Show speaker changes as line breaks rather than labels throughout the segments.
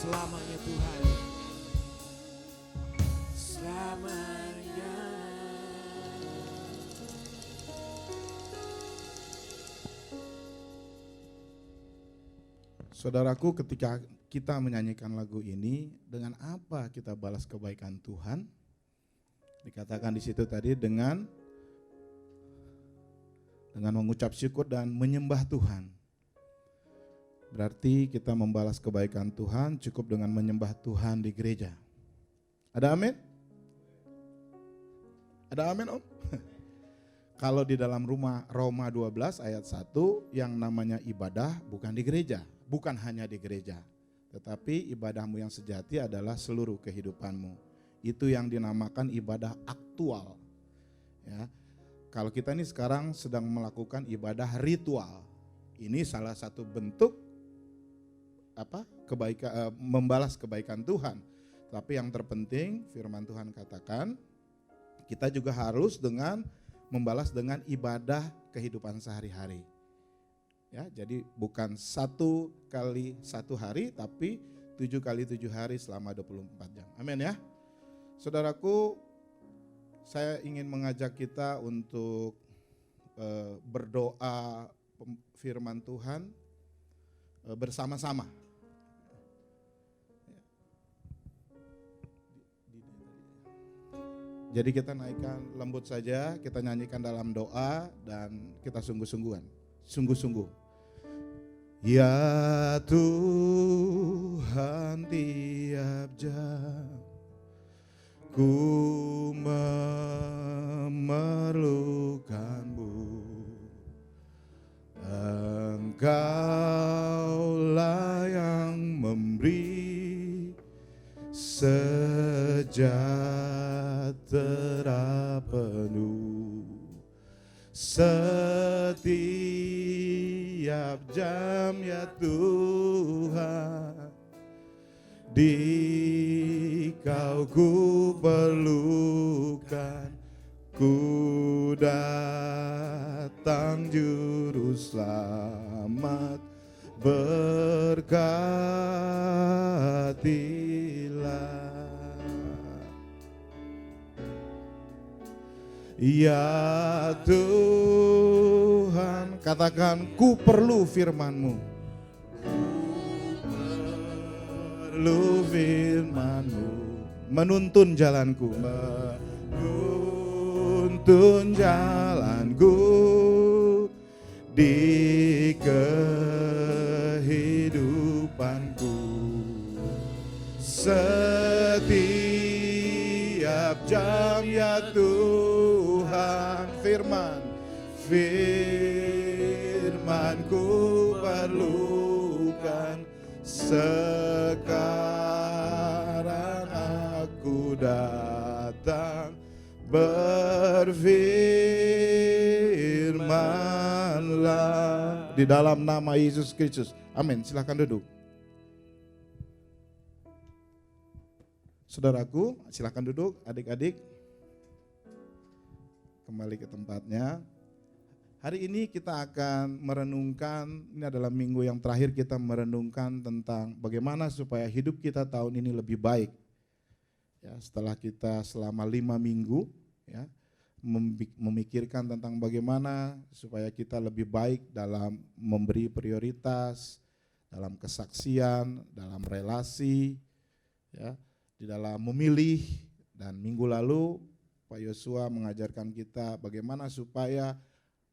selamanya Tuhan. Selamanya.
Saudaraku, ketika kita menyanyikan lagu ini, dengan apa kita balas kebaikan Tuhan? Dikatakan di situ tadi dengan mengucap syukur dan menyembah Tuhan. Berarti kita membalas kebaikan Tuhan cukup dengan menyembah Tuhan di gereja. Ada amin? Ada amin, Om? Kalau di dalam Roma 12 ayat 1, yang namanya ibadah bukan di gereja, bukan hanya di gereja, tetapi ibadahmu yang sejati adalah seluruh kehidupanmu. Itu yang dinamakan ibadah aktual. Ya. Kalau kita ini sekarang sedang melakukan ibadah ritual, ini salah satu bentuk membalas kebaikan Tuhan. Tapi yang terpenting firman Tuhan katakan, kita juga harus membalas dengan ibadah kehidupan sehari-hari. Ya, jadi bukan 1 kali 1 hari, tapi 7 kali 7 hari selama 24 jam. Amin ya. Saudaraku, saya ingin mengajak kita untuk berdoa firman Tuhan bersama-sama. Jadi kita naikkan lembut saja, kita nyanyikan dalam doa dan kita sungguh-sungguhan. Sungguh-sungguh. Ya Tuhan, tiap jam ku memerlukan-Mu. Engkaulah yang memberi sejahtera penuh setiap jam ya Tuhan, di Kau ku perlukan, ku datang juru selamat, berkatilah. Ya Tuhan, katakan ku perlu firman-Mu. Ku perlu firman-Mu, menuntun jalanku, menuntun jalanku di kehidupanku. Setiap jam ya Tuhan, firman-Ku perlukan. Sekarang aku datang, berfirmanlah di dalam nama Yesus Kristus. Amin. Silakan duduk. Saudaraku, silakan duduk. Adik-adik, kembali ke tempatnya. Hari ini kita akan merenungkan, ini adalah minggu yang terakhir kita merenungkan tentang bagaimana supaya hidup kita tahun ini lebih baik. Ya, setelah kita selama 5 minggu ya, memikirkan tentang bagaimana supaya kita lebih baik dalam memberi prioritas, dalam kesaksian, dalam relasi, ya, di dalam memilih. Dan minggu lalu Pak Yosua mengajarkan kita bagaimana supaya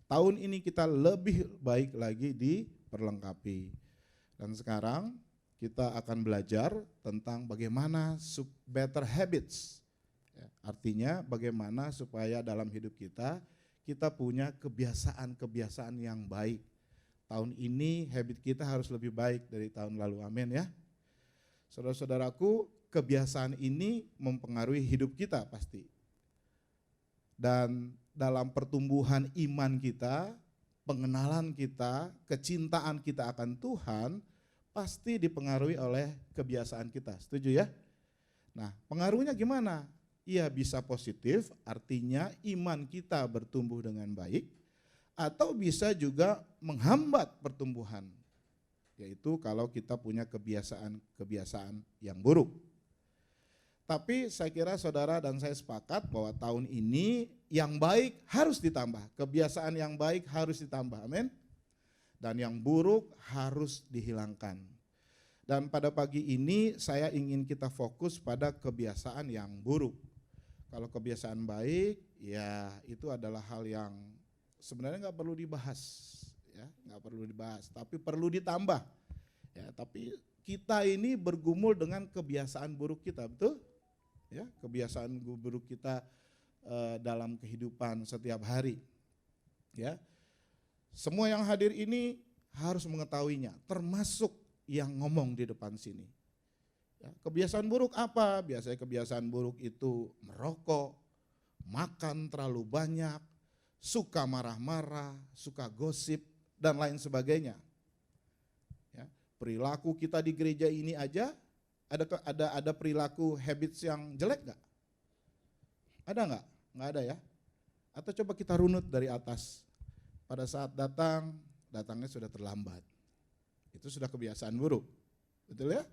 tahun ini kita lebih baik lagi diperlengkapi. Dan sekarang kita akan belajar tentang bagaimana better habits. Ya, artinya bagaimana supaya dalam hidup kita punya kebiasaan-kebiasaan yang baik. Tahun ini habit kita harus lebih baik dari tahun lalu. Amin ya. Saudara-saudaraku, kebiasaan ini mempengaruhi hidup kita pasti. Dan dalam pertumbuhan iman kita, pengenalan kita, kecintaan kita akan Tuhan pasti dipengaruhi oleh kebiasaan kita. Setuju ya? Nah, pengaruhnya gimana? Iya, bisa positif, artinya iman kita bertumbuh dengan baik, atau bisa juga menghambat pertumbuhan. yaitu kalau kita punya kebiasaan-kebiasaan yang buruk. Tapi saya kira saudara dan saya sepakat bahwa tahun ini yang baik harus ditambah, kebiasaan yang baik harus ditambah, amin. Dan yang buruk harus dihilangkan. Dan pada pagi ini saya ingin kita fokus pada kebiasaan yang buruk. Kalau kebiasaan baik, ya itu adalah hal yang sebenarnya nggak perlu dibahas, ya nggak perlu dibahas, tapi perlu ditambah. Ya, tapi kita ini bergumul dengan kebiasaan buruk kita, betul? Ya, kebiasaan buruk kita dalam kehidupan setiap hari. Ya, semua yang hadir ini harus mengetahuinya, termasuk yang ngomong di depan sini. Ya, kebiasaan buruk apa? Biasanya kebiasaan buruk itu merokok, makan terlalu banyak, suka marah-marah, suka gosip, dan lain sebagainya. Ya, perilaku kita di gereja ini aja, ada perilaku habits yang jelek nggak? Ada nggak? Nggak ada ya? Atau coba kita runut dari atas. Pada saat datangnya sudah terlambat. Itu sudah kebiasaan buruk, betul ya?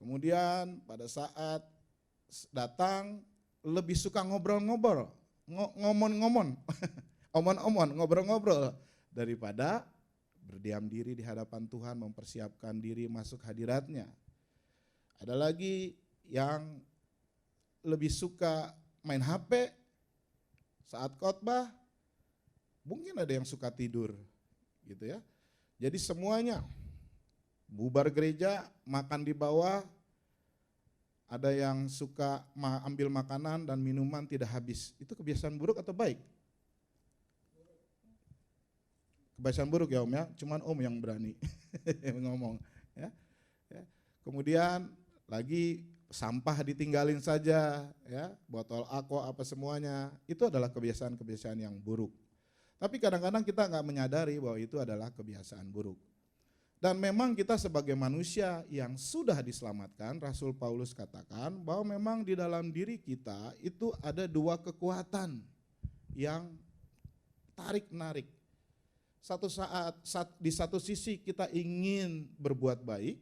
Kemudian pada saat datang lebih suka ngobrol-ngobrol, ngomong-ngomong, omon-omon, ngobrol-ngobrol daripada berdiam diri di hadapan Tuhan, mempersiapkan diri masuk hadiratnya. Ada lagi yang lebih suka main HP saat khotbah, mungkin ada yang suka tidur, gitu ya. Jadi semuanya bubar gereja, makan di bawah, ada yang suka ambil makanan dan minuman tidak habis. Itu kebiasaan buruk atau baik? Kebiasaan buruk ya Om ya, cuman Om yang berani ngomong. Ya. Kemudian lagi sampah ditinggalin saja, ya, botol aqua apa semuanya, itu adalah kebiasaan-kebiasaan yang buruk. Tapi kadang-kadang kita nggak menyadari bahwa itu adalah kebiasaan buruk. Dan memang kita sebagai manusia yang sudah diselamatkan, Rasul Paulus katakan bahwa memang di dalam diri kita itu ada dua kekuatan yang tarik-menarik. Di satu sisi kita ingin berbuat baik,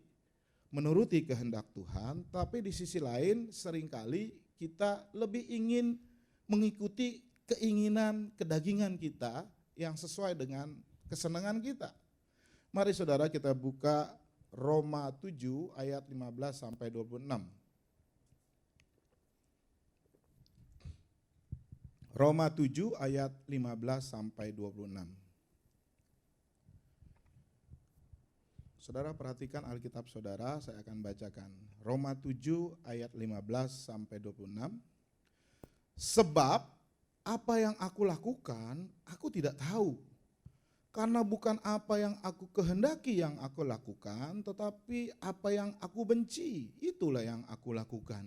menuruti kehendak Tuhan, tapi di sisi lain seringkali kita lebih ingin mengikuti keinginan kedagingan kita yang sesuai dengan kesenangan kita. Mari saudara kita buka Roma 7 ayat 15 sampai 26. Roma 7 ayat 15 sampai 26. Saudara perhatikan Alkitab saudara, saya akan bacakan. Roma 7 ayat 15 sampai 26. Sebab apa yang aku lakukan, aku tidak tahu. Karena bukan apa yang aku kehendaki yang aku lakukan, tetapi apa yang aku benci, itulah yang aku lakukan.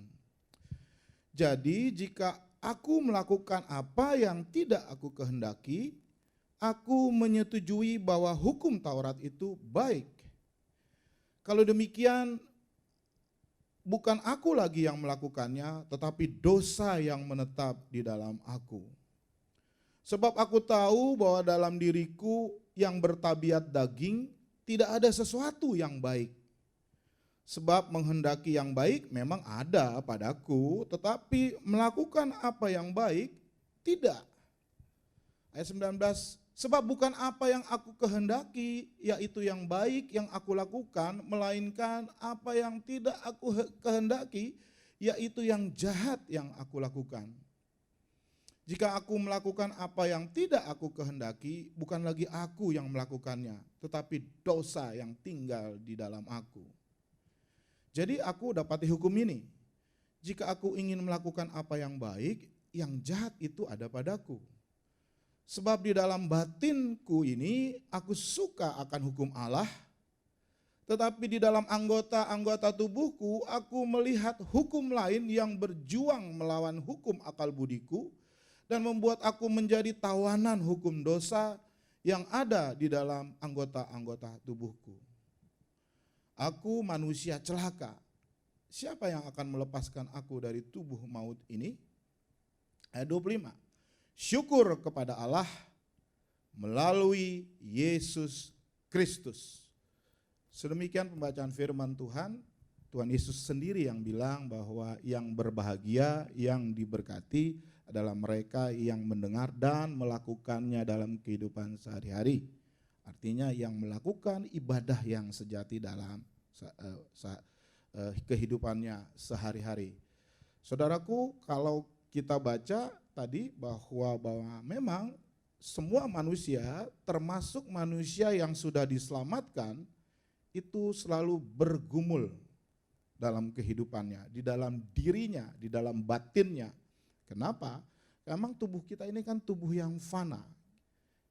Jadi jika aku melakukan apa yang tidak aku kehendaki, aku menyetujui bahwa hukum Taurat itu baik. Kalau demikian, bukan aku lagi yang melakukannya, tetapi dosa yang menetap di dalam aku. Sebab aku tahu bahwa dalam diriku yang bertabiat daging tidak ada sesuatu yang baik. Sebab menghendaki yang baik memang ada padaku, tetapi melakukan apa yang baik tidak. Ayat 19, sebab bukan apa yang aku kehendaki, yaitu yang baik yang aku lakukan, melainkan apa yang tidak aku kehendaki, yaitu yang jahat yang aku lakukan. Jika aku melakukan apa yang tidak aku kehendaki, bukan lagi aku yang melakukannya, tetapi dosa yang tinggal di dalam aku. Jadi aku dapati hukum ini, jika aku ingin melakukan apa yang baik, yang jahat itu ada padaku. Sebab di dalam batinku ini aku suka akan hukum Allah, tetapi di dalam anggota-anggota tubuhku aku melihat hukum lain yang berjuang melawan hukum akal budiku dan membuat aku menjadi tawanan hukum dosa yang ada di dalam anggota-anggota tubuhku. Aku manusia celaka. Siapa yang akan melepaskan aku dari tubuh maut ini? Ayat 25. Syukur kepada Allah melalui Yesus Kristus. Sedemikian pembacaan firman Tuhan. Tuhan Yesus sendiri yang bilang bahwa yang berbahagia, yang diberkati adalah mereka yang mendengar dan melakukannya dalam kehidupan sehari-hari. Artinya yang melakukan ibadah yang sejati dalam kehidupannya sehari-hari. Saudaraku, kalau kita baca tadi bahwa memang semua manusia, termasuk manusia yang sudah diselamatkan, itu selalu bergumul dalam kehidupannya, di dalam dirinya, di dalam batinnya. Kenapa? Memang tubuh kita ini kan tubuh yang fana.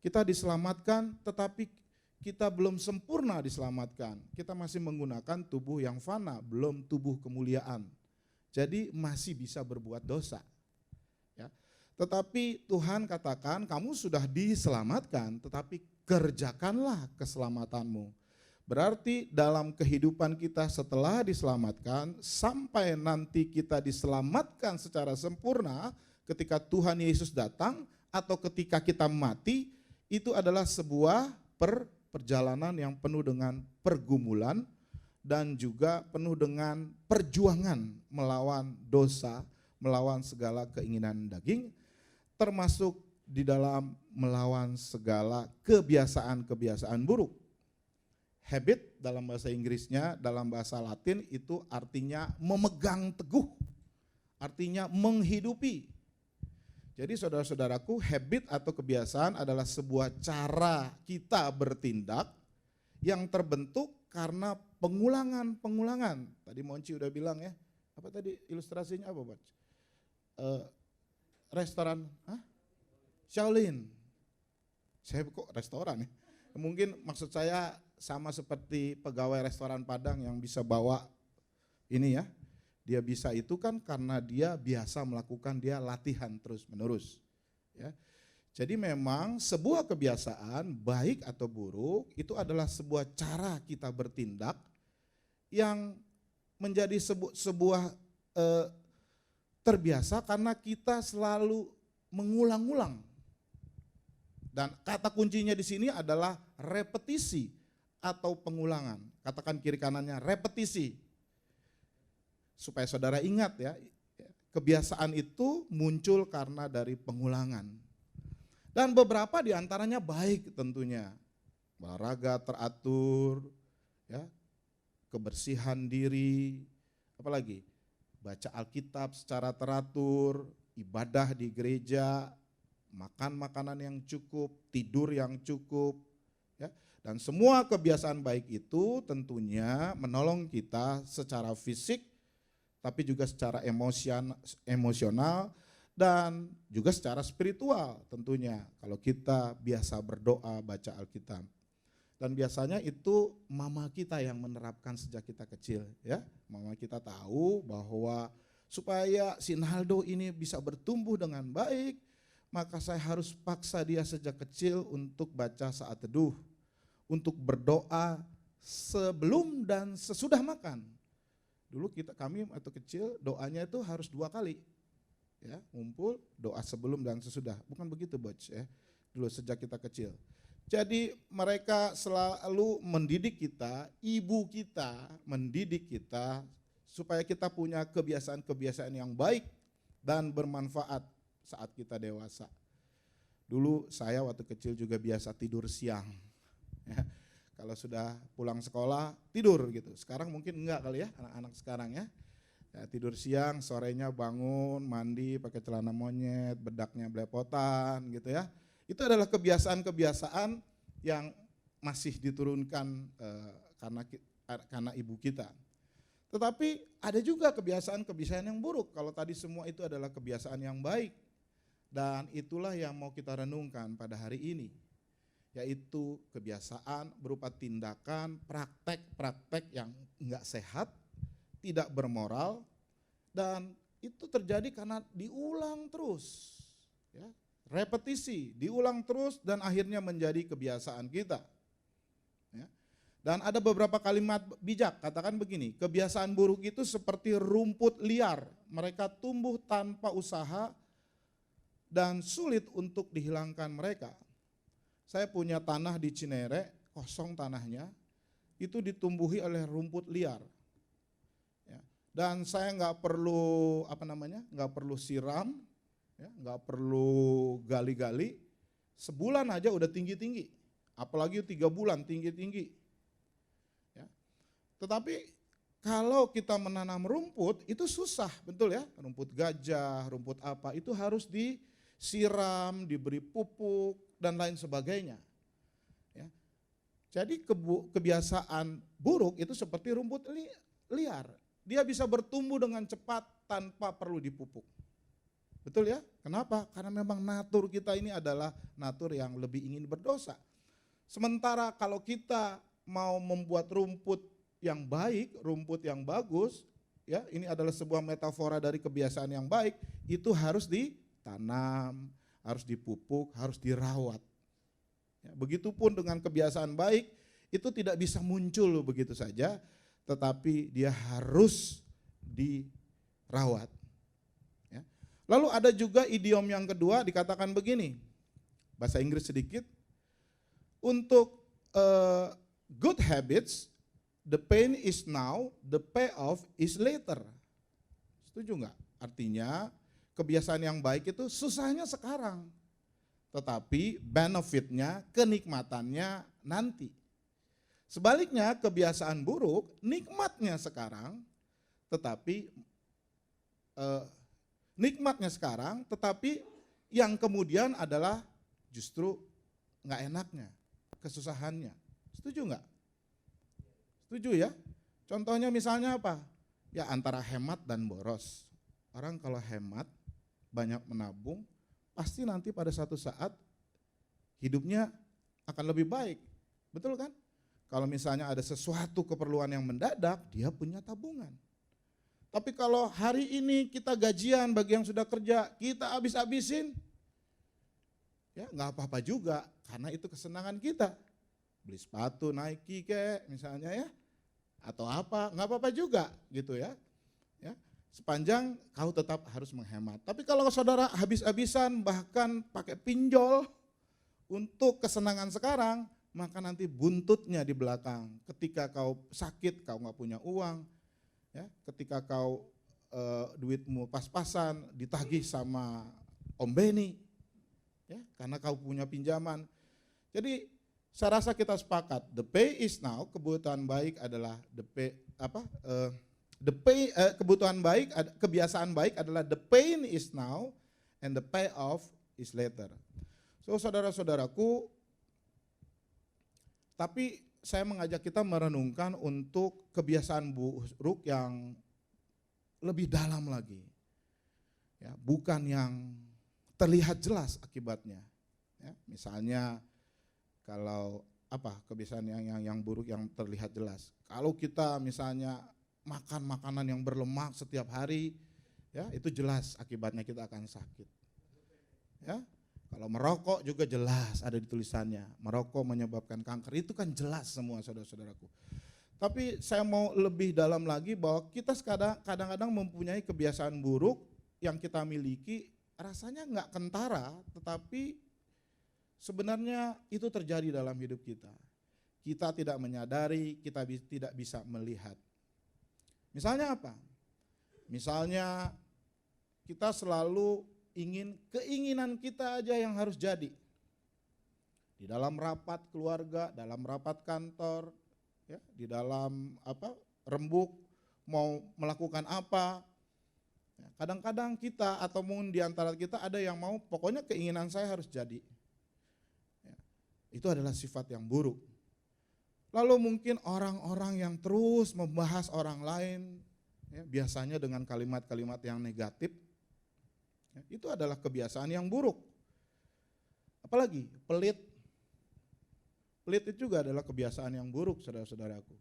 Kita diselamatkan, tetapi kita belum sempurna diselamatkan. Kita masih menggunakan tubuh yang fana, belum tubuh kemuliaan. Jadi masih bisa berbuat dosa. Ya. Tetapi Tuhan katakan, kamu sudah diselamatkan, tetapi kerjakanlah keselamatanmu. Berarti dalam kehidupan kita setelah diselamatkan, sampai nanti kita diselamatkan secara sempurna, ketika Tuhan Yesus datang, atau ketika kita mati, itu adalah sebuah perjalanan yang penuh dengan pergumulan, dan juga penuh dengan perjuangan melawan dosa, melawan segala keinginan daging, termasuk di dalam melawan segala kebiasaan-kebiasaan buruk. Habit dalam bahasa Inggrisnya, dalam bahasa Latin itu artinya memegang teguh, artinya menghidupi. Jadi saudara-saudaraku, habit atau kebiasaan adalah sebuah cara kita bertindak yang terbentuk karena pengulangan. Tadi Monci udah bilang ya, apa tadi ilustrasinya apa, Bos? Restoran, Shaolin. Saya kok restoran ya? Mungkin maksud saya sama seperti pegawai restoran Padang yang bisa bawa ini ya. Dia bisa itu kan karena dia biasa melakukan, dia latihan terus menerus. Ya. Jadi memang sebuah kebiasaan baik atau buruk itu adalah sebuah cara kita bertindak yang menjadi sebuah terbiasa karena kita selalu mengulang-ulang. Dan kata kuncinya di sini adalah repetisi atau pengulangan. Katakan kiri kanannya repetisi. Supaya saudara ingat ya, kebiasaan itu muncul karena dari pengulangan. Dan beberapa diantaranya baik tentunya. Olahraga teratur, ya, kebersihan diri, apalagi baca Alkitab secara teratur, ibadah di gereja, makan makanan yang cukup, tidur yang cukup, ya. Dan semua kebiasaan baik itu tentunya menolong kita secara fisik, tapi juga secara emosional dan juga secara spiritual tentunya. Kalau kita biasa berdoa, baca Alkitab. Dan biasanya itu mama kita yang menerapkan sejak kita kecil, ya. Mama kita tahu bahwa supaya si Naldo ini bisa bertumbuh dengan baik, maka saya harus paksa dia sejak kecil untuk baca saat teduh, untuk berdoa sebelum dan sesudah makan. Dulu kami waktu kecil doanya itu harus 2 kali, ya, ngumpul doa sebelum dan sesudah. Bukan begitu, Boc, ya. Dulu sejak kita kecil. Jadi mereka selalu mendidik kita, ibu kita mendidik kita supaya kita punya kebiasaan-kebiasaan yang baik dan bermanfaat saat kita dewasa. Dulu saya waktu kecil juga biasa tidur siang. Ya. Kalau sudah pulang sekolah tidur gitu. Sekarang mungkin enggak kali ya anak-anak sekarang ya. Ya, tidur siang, sorenya bangun, mandi pakai celana monyet, bedaknya belepotan gitu ya. Itu adalah kebiasaan-kebiasaan yang masih diturunkan karena ibu kita. Tetapi ada juga kebiasaan-kebiasaan yang buruk. Kalau tadi semua itu adalah kebiasaan yang baik. Dan itulah yang mau kita renungkan pada hari ini. Yaitu kebiasaan berupa tindakan, praktek-praktek yang enggak sehat, tidak bermoral, dan itu terjadi karena diulang terus, ya, repetisi, diulang terus dan akhirnya menjadi kebiasaan kita. Ya. Dan ada beberapa kalimat bijak, katakan begini, kebiasaan buruk itu seperti rumput liar, mereka tumbuh tanpa usaha dan sulit untuk dihilangkan mereka. Saya punya tanah di Cinere, kosong tanahnya, itu ditumbuhi oleh rumput liar. Ya. Dan saya nggak perlu nggak perlu siram, ya, nggak perlu gali-gali, sebulan aja udah tinggi-tinggi, apalagi 3 bulan tinggi-tinggi. Ya. Tetapi kalau kita menanam rumput itu susah, betul ya, rumput gajah, rumput apa, itu harus disiram, diberi pupuk, dan lain sebagainya. Ya. Jadi kebiasaan buruk itu seperti rumput liar, dia bisa bertumbuh dengan cepat tanpa perlu dipupuk. Betul ya? Kenapa? Karena memang natur kita ini adalah natur yang lebih ingin berdosa. Sementara kalau kita mau membuat rumput yang baik, rumput yang bagus, ya, ini adalah sebuah metafora dari kebiasaan yang baik, itu harus ditanam, harus dipupuk, harus dirawat. Ya, begitupun dengan kebiasaan baik, itu tidak bisa muncul begitu saja, tetapi dia harus dirawat. Ya. Lalu ada juga idiom yang kedua dikatakan begini, bahasa Inggris sedikit, untuk good habits, the pain is now, the payoff is later. Setuju nggak? Artinya kebiasaan yang baik itu susahnya sekarang, tetapi benefitnya, kenikmatannya nanti. Sebaliknya kebiasaan buruk, nikmatnya sekarang, tetapi yang kemudian adalah justru nggak enaknya, kesusahannya. Setuju nggak? Setuju ya? Contohnya misalnya apa? Ya antara hemat dan boros. Orang kalau hemat, banyak menabung, pasti nanti pada satu saat hidupnya akan lebih baik. Betul kan? Kalau misalnya ada sesuatu keperluan yang mendadak, dia punya tabungan. Tapi kalau hari ini kita gajian bagi yang sudah kerja, kita habis-habisin, ya nggak apa-apa juga, karena itu kesenangan kita. Beli sepatu Nike kayak misalnya ya, atau apa, nggak apa-apa juga gitu ya. Ya, sepanjang kau tetap harus menghemat. Tapi kalau saudara habis-habisan bahkan pakai pinjol untuk kesenangan sekarang, maka nanti buntutnya di belakang. Ketika kau sakit, kau nggak punya uang, ya, ketika kau duitmu pas-pasan ditagih sama Om Beni, ya, karena kau punya pinjaman. Jadi saya rasa kita sepakat, the pay is now, kebutuhan baik adalah kebiasaan baik adalah the pain is now and the payoff is later. So saudara-saudaraku, tapi saya mengajak kita merenungkan untuk kebiasaan buruk yang lebih dalam lagi. Ya, bukan yang terlihat jelas akibatnya. Ya, misalnya kalau kebiasaan yang buruk yang terlihat jelas. Kalau kita misalnya makan makanan yang berlemak setiap hari, ya itu jelas akibatnya kita akan sakit. Ya, kalau merokok juga jelas ada di tulisannya, merokok menyebabkan kanker, itu kan jelas semua saudara-saudaraku. Tapi saya mau lebih dalam lagi bahwa kita kadang-kadang mempunyai kebiasaan buruk yang kita miliki, rasanya nggak kentara, tetapi sebenarnya itu terjadi dalam hidup kita. Kita tidak menyadari, kita tidak bisa melihat. Misalnya apa? Misalnya kita selalu keinginan kita aja yang harus jadi. Di dalam rapat keluarga, dalam rapat kantor, ya, di dalam rembuk mau melakukan apa. Kadang-kadang kita atau mungkin di antara kita ada yang mau pokoknya keinginan saya harus jadi. Itu adalah sifat yang buruk. Lalu mungkin orang-orang yang terus membahas orang lain, ya, biasanya dengan kalimat-kalimat yang negatif, ya, itu adalah kebiasaan yang buruk. Apalagi pelit. Pelit itu juga adalah kebiasaan yang buruk, saudara-saudaraku.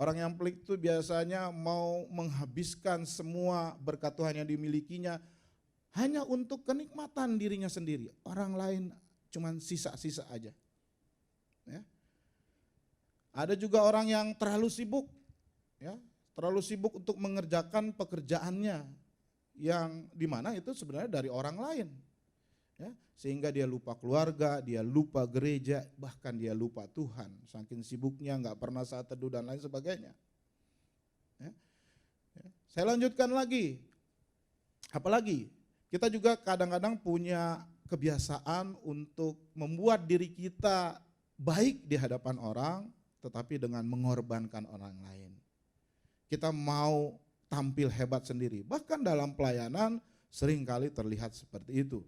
Orang yang pelit itu biasanya mau menghabiskan semua berkat Tuhan yang dimilikinya hanya untuk kenikmatan dirinya sendiri. Orang lain cuman sisa-sisa aja. Ya. Ada juga orang yang terlalu sibuk, ya, terlalu sibuk untuk mengerjakan pekerjaannya yang dimana itu sebenarnya dari orang lain. Ya, sehingga dia lupa keluarga, dia lupa gereja, bahkan dia lupa Tuhan. Saking sibuknya nggak pernah saat teduh dan lain sebagainya. Ya. Saya lanjutkan lagi. Apalagi kita juga kadang-kadang punya kebiasaan untuk membuat diri kita baik di hadapan orang, tetapi dengan mengorbankan orang lain. Kita mau tampil hebat sendiri. Bahkan dalam pelayanan seringkali terlihat seperti itu.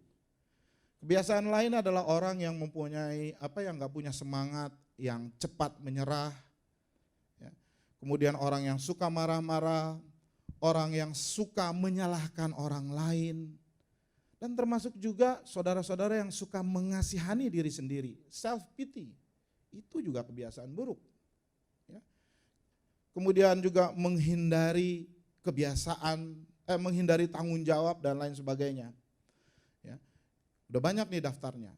Kebiasaan lain adalah orang yang mempunyai yang nggak punya semangat, yang cepat menyerah. Ya. Kemudian orang yang suka marah-marah, orang yang suka menyalahkan orang lain, dan termasuk juga saudara-saudara yang suka mengasihani diri sendiri, self pity, itu juga kebiasaan buruk. Ya. Kemudian juga menghindari menghindari tanggung jawab dan lain sebagainya. Ya. Udah banyak nih daftarnya.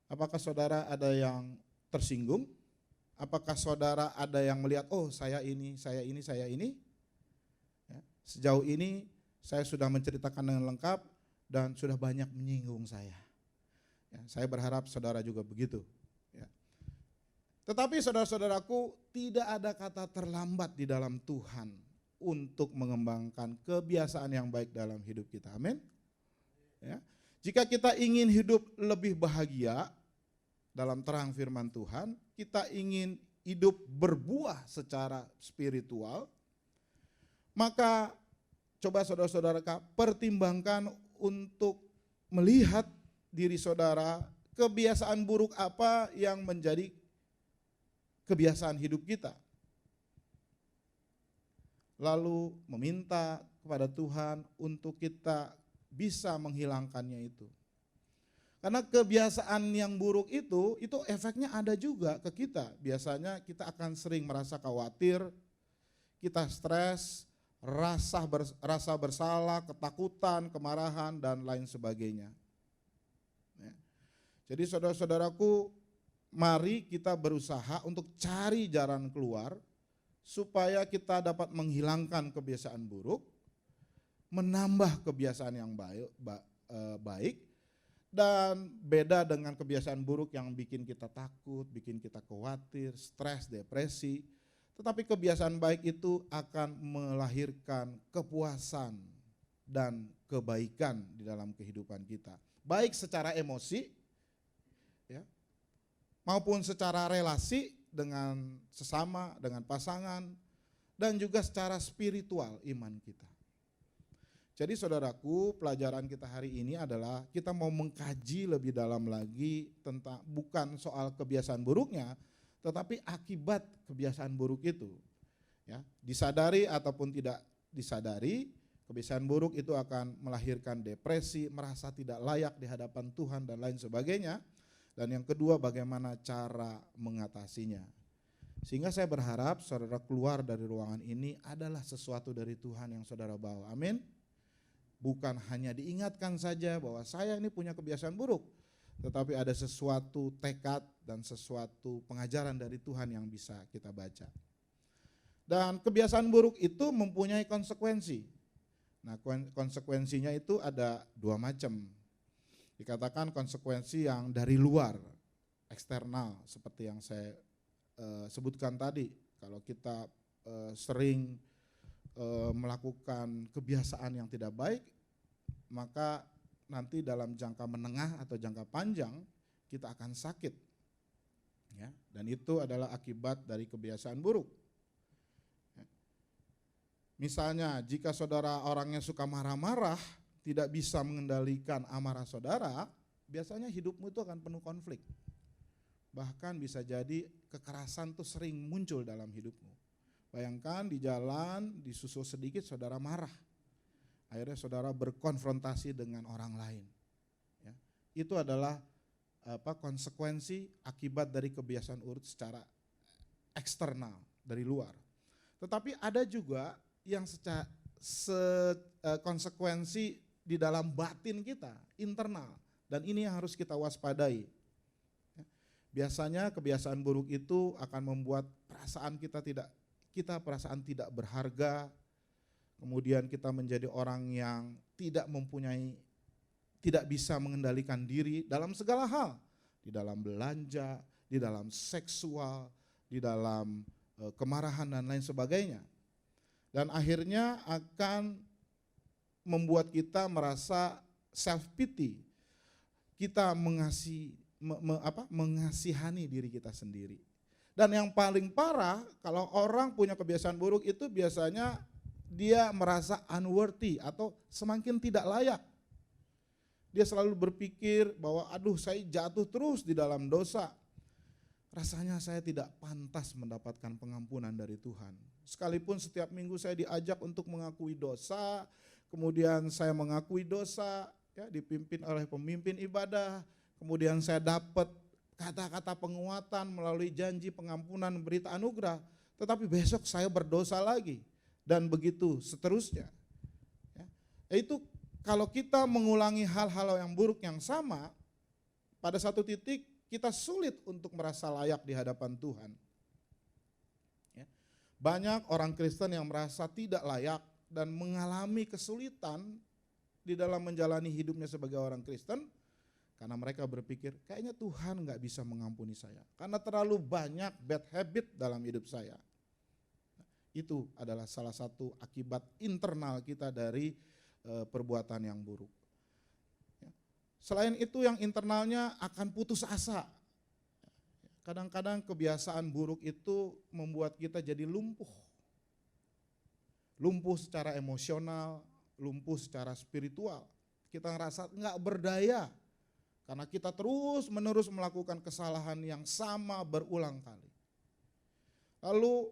Apakah saudara ada yang tersinggung? Apakah saudara ada yang melihat, oh saya ini. Ya. Sejauh ini saya sudah menceritakan dengan lengkap dan sudah banyak menyinggung saya. Ya, saya berharap saudara juga begitu. Ya. Tetapi saudara-saudaraku, tidak ada kata terlambat di dalam Tuhan untuk mengembangkan kebiasaan yang baik dalam hidup kita. Amin. Ya. Jika kita ingin hidup lebih bahagia dalam terang firman Tuhan, kita ingin hidup berbuah secara spiritual, maka coba saudara-saudara pertimbangkan untuk melihat diri saudara, kebiasaan buruk apa yang menjadi kebiasaan hidup kita. Lalu meminta kepada Tuhan untuk kita bisa menghilangkannya itu. Karena kebiasaan yang buruk itu efeknya ada juga ke kita. Biasanya kita akan sering merasa khawatir, kita stres, rasa bersalah, ketakutan, kemarahan, dan lain sebagainya. Ya. Jadi saudara-saudaraku, mari kita berusaha untuk cari jalan keluar supaya kita dapat menghilangkan kebiasaan buruk, menambah kebiasaan yang baik, dan beda dengan kebiasaan buruk yang bikin kita takut, bikin kita khawatir, stres, depresi. Tetapi kebiasaan baik itu akan melahirkan kepuasan dan kebaikan di dalam kehidupan kita. Baik secara emosi, ya, maupun secara relasi dengan sesama, dengan pasangan, dan juga secara spiritual iman kita. Jadi saudaraku, pelajaran kita hari ini adalah kita mau mengkaji lebih dalam lagi tentang bukan soal kebiasaan buruknya, tetapi akibat kebiasaan buruk itu. Ya, disadari ataupun tidak disadari, kebiasaan buruk itu akan melahirkan depresi, merasa tidak layak di hadapan Tuhan dan lain sebagainya. Dan yang kedua, bagaimana cara mengatasinya. Sehingga saya berharap saudara keluar dari ruangan ini adalah sesuatu dari Tuhan yang saudara bawa. Amin. Bukan hanya diingatkan saja bahwa saya ini punya kebiasaan buruk, tetapi ada sesuatu tekad dan sesuatu pengajaran dari Tuhan yang bisa kita baca. Dan kebiasaan buruk itu mempunyai konsekuensi. Nah, konsekuensinya itu ada dua macam. Dikatakan konsekuensi yang dari luar, eksternal, seperti yang saya sebutkan tadi. Kalau kita sering melakukan kebiasaan yang tidak baik, maka nanti dalam jangka menengah atau jangka panjang kita akan sakit. Ya, dan itu adalah akibat dari kebiasaan buruk. Ya. Misalnya jika saudara orangnya suka marah-marah, tidak bisa mengendalikan amarah saudara, biasanya hidupmu itu akan penuh konflik. Bahkan bisa jadi kekerasan itu sering muncul dalam hidupmu. Bayangkan di jalan disusul sedikit saudara marah. Akhirnya saudara berkonfrontasi dengan orang lain. Ya. Itu adalah konsekuensi akibat dari kebiasaan buruk secara eksternal, dari luar. Tetapi ada juga yang konsekuensi di dalam batin kita, internal. Dan ini yang harus kita waspadai. Ya. Biasanya kebiasaan buruk itu akan membuat perasaan kita tidak berharga, kemudian kita menjadi orang yang tidak tidak bisa mengendalikan diri dalam segala hal, di dalam belanja, di dalam seksual, di dalam kemarahan dan lain sebagainya. Dan akhirnya akan membuat kita merasa self pity. Kita mengasihani diri kita sendiri. Dan yang paling parah, kalau orang punya kebiasaan buruk itu biasanya dia merasa unworthy atau semakin tidak layak. Dia selalu berpikir bahwa aduh saya jatuh terus di dalam dosa. Rasanya saya tidak pantas mendapatkan pengampunan dari Tuhan. Sekalipun setiap minggu saya diajak untuk mengakui dosa, kemudian saya mengakui dosa, ya, dipimpin oleh pemimpin ibadah, kemudian saya dapat kata-kata penguatan melalui janji pengampunan berita anugerah, tetapi besok saya berdosa lagi, dan begitu seterusnya. Ya, itu kalau kita mengulangi hal-hal yang buruk yang sama, pada satu titik kita sulit untuk merasa layak di hadapan Tuhan. Ya, banyak orang Kristen yang merasa tidak layak dan mengalami kesulitan di dalam menjalani hidupnya sebagai orang Kristen, karena mereka berpikir, kayaknya Tuhan gak bisa mengampuni saya, karena terlalu banyak bad habit dalam hidup saya. Itu adalah salah satu akibat internal kita dari perbuatan yang buruk. Selain itu yang internalnya akan putus asa. Kadang-kadang kebiasaan buruk itu membuat kita jadi lumpuh. Lumpuh secara emosional, lumpuh secara spiritual. Kita ngerasa gak berdaya. Karena kita terus menerus melakukan kesalahan yang sama berulang kali. Lalu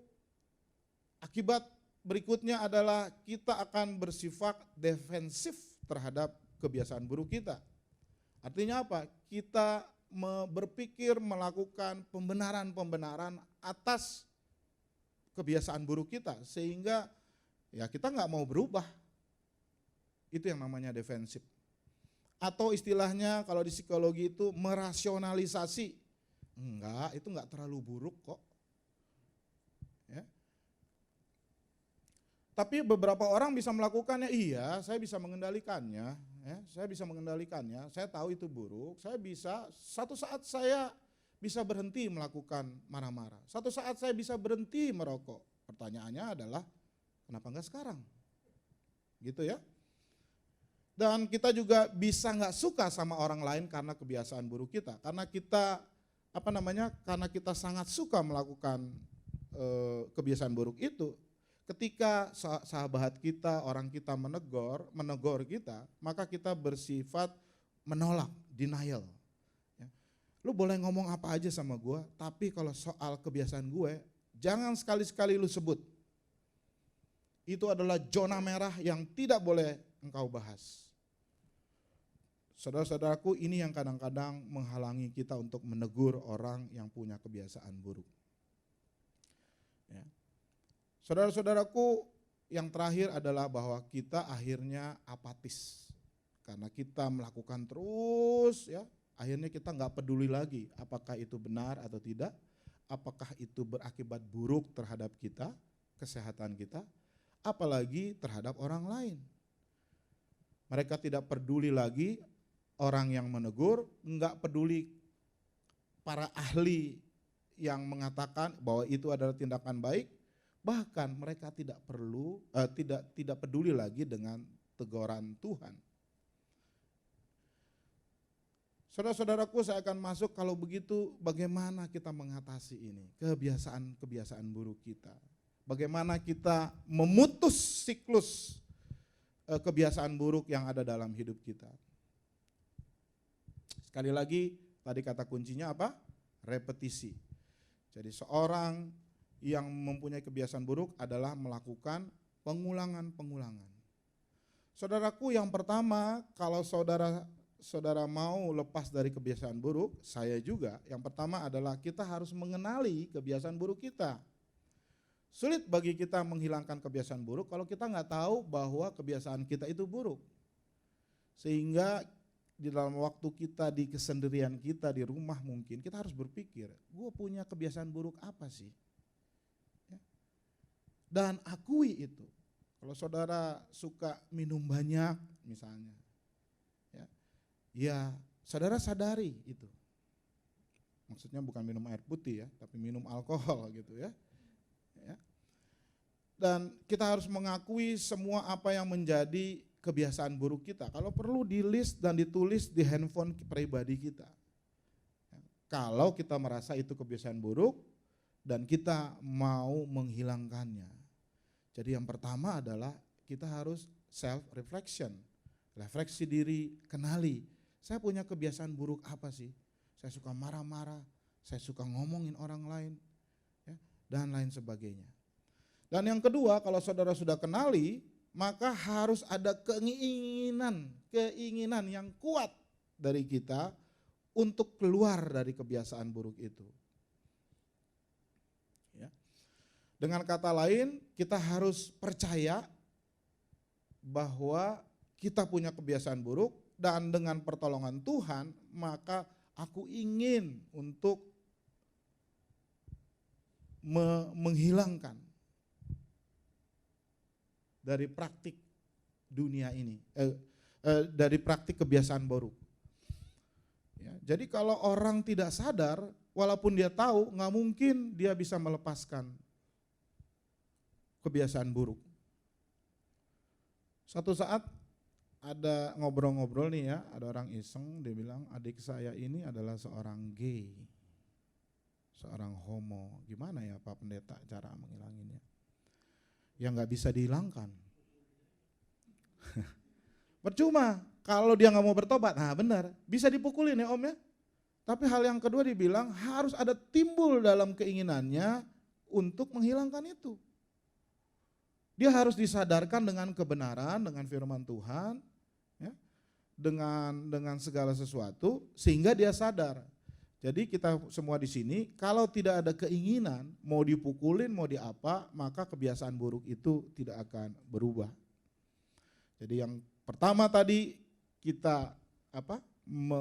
akibat berikutnya adalah kita akan bersifat defensif terhadap kebiasaan buruk kita. Artinya apa? Kita berpikir melakukan pembenaran-pembenaran atas kebiasaan buruk kita. Sehingga ya kita nggak mau berubah. Itu yang namanya defensif. Atau istilahnya kalau di psikologi itu merasionalisasi. Enggak, itu enggak terlalu buruk kok. Ya. Tapi beberapa orang bisa melakukannya, iya saya bisa mengendalikannya. Ya, saya bisa mengendalikannya, saya tahu itu buruk, satu saat saya bisa berhenti melakukan marah-marah. Satu saat saya bisa berhenti merokok. Pertanyaannya adalah, kenapa enggak sekarang? Gitu ya. Dan kita juga bisa nggak suka sama orang lain karena kebiasaan buruk kita. Karena kita karena kita sangat suka melakukan kebiasaan buruk itu. Ketika sahabat kita, orang kita menegur kita, maka kita bersifat menolak, denial. Ya. Lu boleh ngomong apa aja sama gue, tapi kalau soal kebiasaan gue, jangan sekali-sekali lu sebut. Itu adalah zona merah yang tidak boleh engkau bahas. Saudara-saudaraku, ini yang kadang-kadang menghalangi kita untuk menegur orang yang punya kebiasaan buruk. Ya. Saudara-saudaraku, yang terakhir adalah bahwa kita akhirnya apatis. Karena kita melakukan terus, ya, akhirnya kita nggak peduli lagi apakah itu benar atau tidak, apakah itu berakibat buruk terhadap kita, kesehatan kita, apalagi terhadap orang lain. Mereka tidak peduli lagi orang yang menegur, nggak peduli para ahli yang mengatakan bahwa itu adalah tindakan baik, bahkan mereka tidak peduli lagi dengan teguran Tuhan. Saudara-saudaraku, saya akan masuk, kalau begitu bagaimana kita mengatasi ini, kebiasaan-kebiasaan buruk kita. Bagaimana kita memutus siklus kebiasaan buruk yang ada dalam hidup kita. Sekali lagi, tadi kata kuncinya apa? Repetisi. Jadi seorang yang mempunyai kebiasaan buruk adalah melakukan pengulangan-pengulangan. Saudaraku, yang pertama, kalau saudara mau lepas dari kebiasaan buruk, saya juga, yang pertama adalah kita harus mengenali kebiasaan buruk kita. Sulit bagi kita menghilangkan kebiasaan buruk kalau kita nggak tahu bahwa kebiasaan kita itu buruk. Sehingga di dalam waktu kita, di kesendirian kita, di rumah mungkin, kita harus berpikir, gue punya kebiasaan buruk apa sih? Dan akui itu. Kalau saudara suka minum banyak misalnya, ya, ya saudara sadari itu. Maksudnya bukan minum air putih ya, tapi minum alkohol gitu ya. Ya. Dan kita harus mengakui semua apa yang menjadi kebiasaan buruk kita. Kalau perlu di list dan ditulis di handphone pribadi kita. Kalau kita merasa itu kebiasaan buruk dan kita mau menghilangkannya. Jadi yang pertama adalah kita harus self reflection. Refleksi diri, kenali. Saya punya kebiasaan buruk apa sih? Saya suka marah-marah, saya suka ngomongin orang lain, ya, dan lain sebagainya. Dan yang kedua, kalau saudara sudah kenali, maka harus ada keinginan yang kuat dari kita untuk keluar dari kebiasaan buruk itu. Ya. Dengan kata lain, kita harus percaya bahwa kita punya kebiasaan buruk dan dengan pertolongan Tuhan, maka aku ingin untuk menghilangkan dari praktik dunia ini, dari praktik kebiasaan buruk. Ya, jadi kalau orang tidak sadar, walaupun dia tahu, nggak mungkin dia bisa melepaskan kebiasaan buruk. Suatu saat ada ngobrol-ngobrol nih ya, ada orang iseng, dia bilang adik saya ini adalah seorang gay, seorang homo. Gimana ya Pak Pendeta cara menghilanginnya? Yang nggak bisa dihilangkan. Percuma kalau dia nggak mau bertobat. Nah benar, bisa dipukulin ya Om ya. Tapi hal yang kedua dibilang harus ada timbul dalam keinginannya untuk menghilangkan itu. Dia harus disadarkan dengan kebenaran, dengan firman Tuhan, ya, dengan segala sesuatu sehingga dia sadar. Jadi kita semua di sini kalau tidak ada keinginan mau dipukulin mau diapa, maka kebiasaan buruk itu tidak akan berubah. Jadi yang pertama tadi kita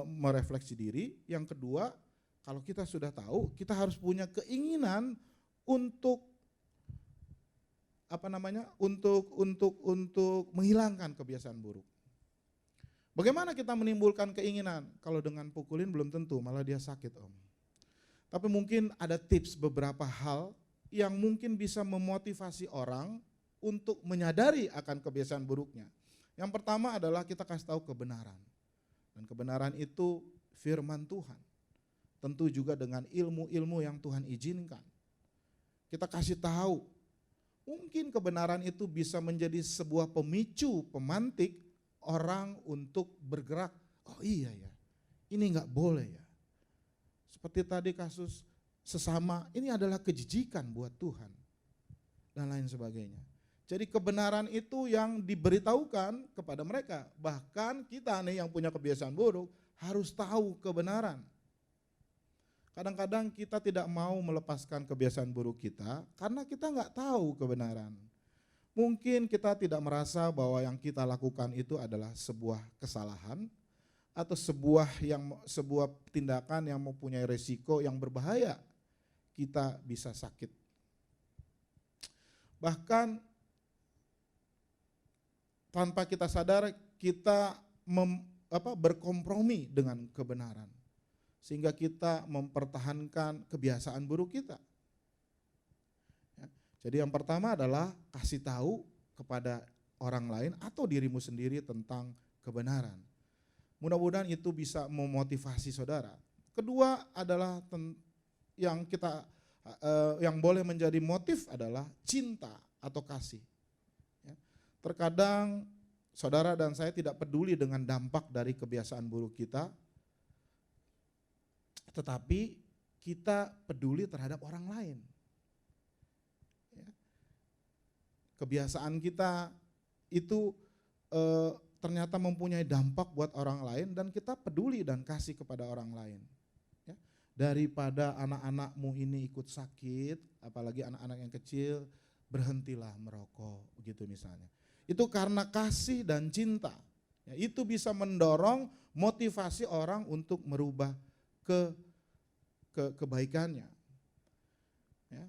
merefleksi diri, yang kedua kalau kita sudah tahu kita harus punya keinginan untuk untuk menghilangkan kebiasaan buruk. Bagaimana kita menimbulkan keinginan? Kalau dengan pukulin belum tentu, malah dia sakit Om. Tapi mungkin ada tips beberapa hal yang mungkin bisa memotivasi orang untuk menyadari akan kebiasaan buruknya. Yang pertama adalah kita kasih tahu kebenaran. Dan kebenaran itu firman Tuhan. Tentu juga dengan ilmu-ilmu yang Tuhan izinkan. Kita kasih tahu, mungkin kebenaran itu bisa menjadi sebuah pemicu, pemantik orang untuk bergerak. Oh iya ya, ini nggak boleh ya. Seperti tadi kasus sesama, ini adalah kejijikan buat Tuhan dan lain sebagainya. Jadi kebenaran itu yang diberitahukan kepada mereka. Bahkan kita nih yang punya kebiasaan buruk harus tahu kebenaran. Kadang-kadang kita tidak mau melepaskan kebiasaan buruk kita karena kita nggak tahu kebenaran. Mungkin kita tidak merasa bahwa yang kita lakukan itu adalah sebuah kesalahan atau sebuah tindakan yang mempunyai resiko yang berbahaya. Kita bisa sakit. Bahkan tanpa kita sadar kita berkompromi dengan kebenaran. Sehingga kita mempertahankan kebiasaan buruk kita. Jadi yang pertama adalah kasih tahu kepada orang lain atau dirimu sendiri tentang kebenaran. Mudah-mudahan itu bisa memotivasi saudara. Kedua adalah yang boleh menjadi motif adalah cinta atau kasih. Ya. Terkadang saudara dan saya tidak peduli dengan dampak dari kebiasaan buruk kita, tetapi kita peduli terhadap orang lain. Kebiasaan kita itu ternyata mempunyai dampak buat orang lain dan kita peduli dan kasih kepada orang lain. Ya. Daripada anak-anakmu ini ikut sakit, apalagi anak-anak yang kecil, berhentilah merokok, begitu misalnya. Itu karena kasih dan cinta. Ya, itu bisa mendorong motivasi orang untuk merubah kebaikannya. Ya.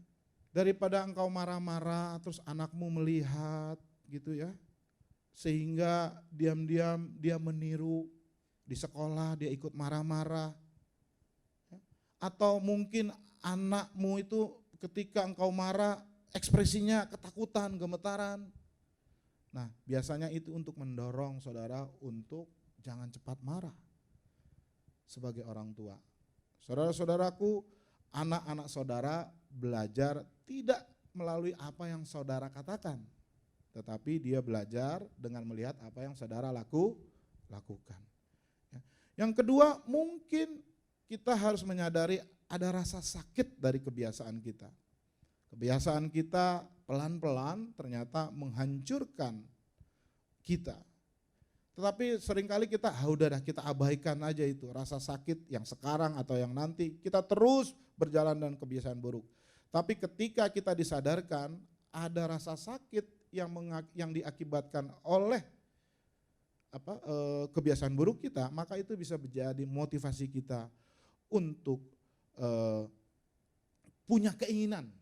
Daripada engkau marah-marah terus anakmu melihat gitu ya, sehingga diam-diam dia meniru di sekolah dia ikut marah-marah. Atau mungkin anakmu itu ketika engkau marah ekspresinya ketakutan, gemetaran. Nah, biasanya itu untuk mendorong saudara untuk jangan cepat marah sebagai orang tua. Saudara-saudaraku, anak-anak saudara belajar tidak melalui apa yang saudara katakan, tetapi dia belajar dengan melihat apa yang saudara lakukan. Yang kedua, mungkin kita harus menyadari ada rasa sakit dari kebiasaan kita. Kebiasaan kita pelan-pelan ternyata menghancurkan kita. Tetapi seringkali kita, kita abaikan aja itu rasa sakit yang sekarang atau yang nanti. Kita terus berjalan dengan kebiasaan buruk. Tapi ketika kita disadarkan ada rasa sakit yang diakibatkan oleh kebiasaan buruk kita, maka itu bisa menjadi motivasi kita untuk punya keinginan.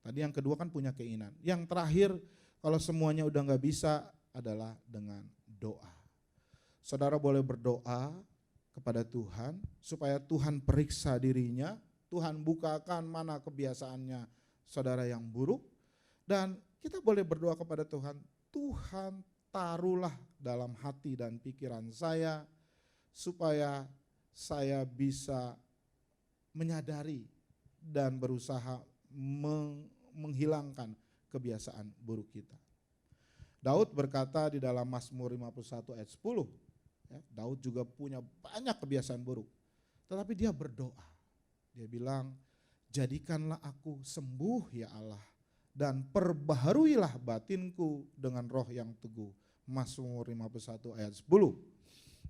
Tadi yang kedua kan punya keinginan. Yang terakhir kalau semuanya udah nggak bisa adalah dengan doa. Saudara boleh berdoa kepada Tuhan supaya Tuhan periksa dirinya, Tuhan bukakan mana kebiasaannya saudara yang buruk, dan kita boleh berdoa kepada Tuhan, Tuhan taruhlah dalam hati dan pikiran saya supaya saya bisa menyadari dan berusaha menghilangkan kebiasaan buruk kita. Daud berkata di dalam Mazmur 51 ayat 10, Daud juga punya banyak kebiasaan buruk, tetapi dia berdoa. Dia bilang, jadikanlah aku sembuh ya Allah, dan perbaharuilah batinku dengan roh yang teguh. Mazmur 51 ayat 10.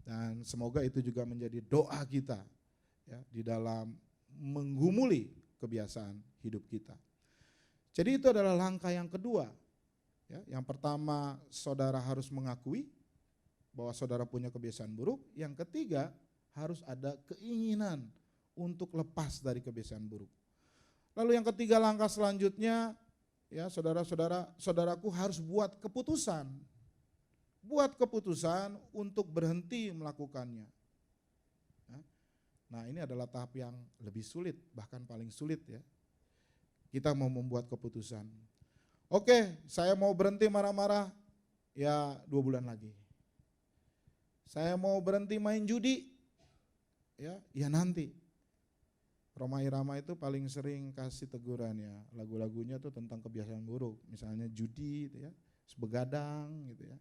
Dan semoga itu juga menjadi doa kita di dalam menggumuli kebiasaan hidup kita. Jadi itu adalah langkah yang kedua. Yang pertama, saudara harus mengakui bahwa saudara punya kebiasaan buruk. Yang ketiga, harus ada keinginan untuk lepas dari kebiasaan buruk. Lalu yang ketiga, langkah selanjutnya, saudaraku harus buat keputusan. Buat keputusan untuk berhenti melakukannya. Nah, ini adalah tahap yang lebih sulit, bahkan paling sulit ya. Kita mau membuat keputusan. Oke, saya mau berhenti marah-marah, ya 2 bulan lagi. Saya mau berhenti main judi, ya nanti. Roma Irama itu paling sering kasih teguran ya, lagu-lagunya tuh tentang kebiasaan buruk, misalnya judi, gitu ya, begadang, gitu ya.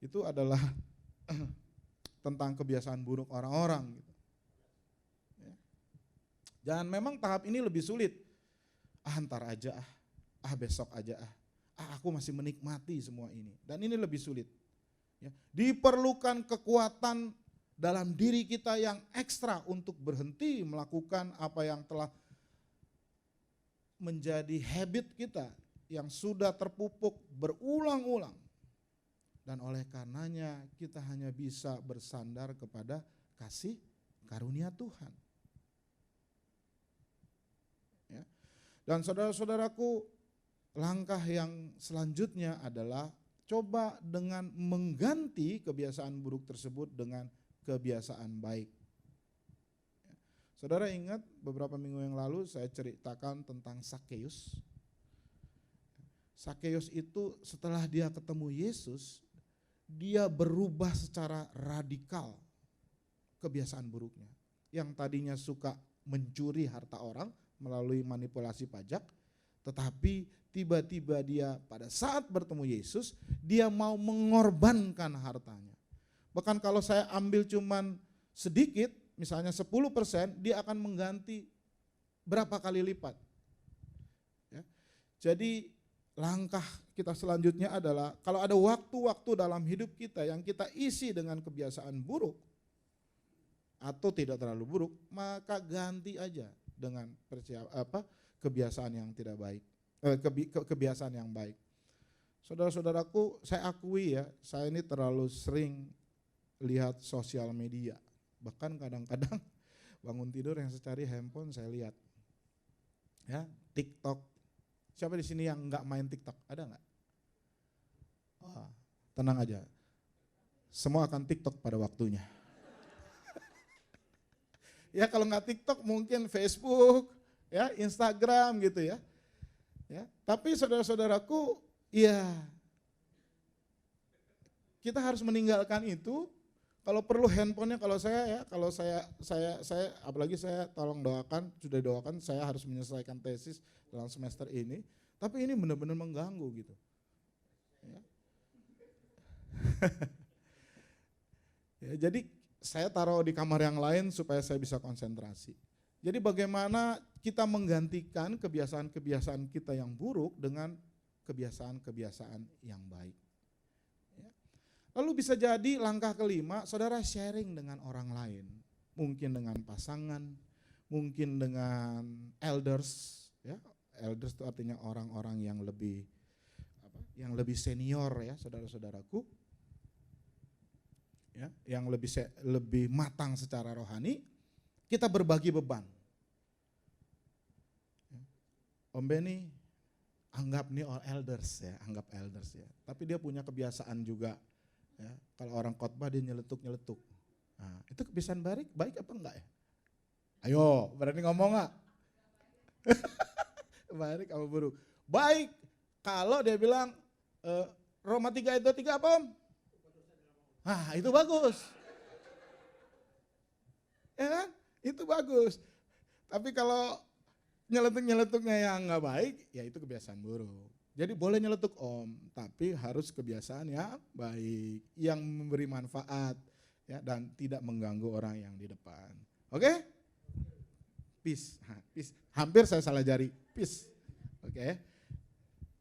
Itu adalah tentang kebiasaan buruk orang-orang. Gitu. Dan memang tahap ini lebih sulit. Ntar aja besok aja aku masih menikmati semua ini. Dan ini lebih sulit. Diperlukan kekuatan dalam diri kita yang ekstra untuk berhenti melakukan apa yang telah menjadi habit kita yang sudah terpupuk berulang-ulang. Dan oleh karenanya kita hanya bisa bersandar kepada kasih karunia Tuhan. Dan saudara-saudaraku, langkah yang selanjutnya adalah coba dengan mengganti kebiasaan buruk tersebut dengan kebiasaan baik. Saudara ingat beberapa minggu yang lalu saya ceritakan tentang Sakeus. Sakeus itu setelah dia ketemu Yesus, dia berubah secara radikal kebiasaan buruknya. Yang tadinya suka mencuri harta orang melalui manipulasi pajak, tetapi tiba-tiba dia pada saat bertemu Yesus, dia mau mengorbankan hartanya. Bahkan kalau saya ambil cuman sedikit, misalnya 10%, dia akan mengganti berapa kali lipat. Jadi langkah kita selanjutnya adalah kalau ada waktu-waktu dalam hidup kita yang kita isi dengan kebiasaan buruk atau tidak terlalu buruk, maka ganti aja dengan kebiasaan yang tidak baik, kebiasaan yang baik. Saudara-saudaraku, saya akui ya, saya ini terlalu sering lihat sosial media. Bahkan kadang-kadang bangun tidur yang secari handphone saya lihat. Ya, TikTok. Siapa di sini yang enggak main TikTok? Ada enggak? Oh, tenang aja. semua akan TikTok pada waktunya. Ya kalau nggak TikTok mungkin Facebook, ya Instagram gitu ya. Ya, tapi saudara-saudaraku, ya kita harus meninggalkan itu. Kalau perlu handphonenya, kalau saya apalagi saya tolong doakan, sudah doakan saya harus menyelesaikan tesis dalam semester ini. Tapi ini benar-benar mengganggu gitu. Ya. Ya, jadi saya taruh di kamar yang lain supaya saya bisa konsentrasi. Jadi bagaimana kita menggantikan kebiasaan-kebiasaan kita yang buruk dengan kebiasaan-kebiasaan yang baik. Lalu bisa jadi langkah kelima, saudara sharing dengan orang lain. Mungkin dengan pasangan, mungkin dengan elders. Ya. Elders itu artinya orang-orang yang lebih senior ya saudara-saudaraku. Ya, yang lebih matang secara rohani. Kita berbagi beban. Om Benny anggap nih elders ya. Tapi dia punya kebiasaan juga. Ya, kalau orang khotbah dia nyeletuk. Nah, itu kebiasaan baik apa enggak ya? Ayo, berani ngomong enggak? Baik apa buruk? Baik, kalau dia bilang Roma 3 ayat 23 apa Om? Nah, itu bagus. Ya kan? Itu bagus. Tapi kalau nyeletuk-nyeletuknya yang enggak baik, ya itu kebiasaan buruk. Jadi boleh nyeletuk Om, tapi harus kebiasaan yang baik, yang memberi manfaat ya dan tidak mengganggu orang yang di depan. Oke? Peace. Hampir saya salah jari. Peace. Oke.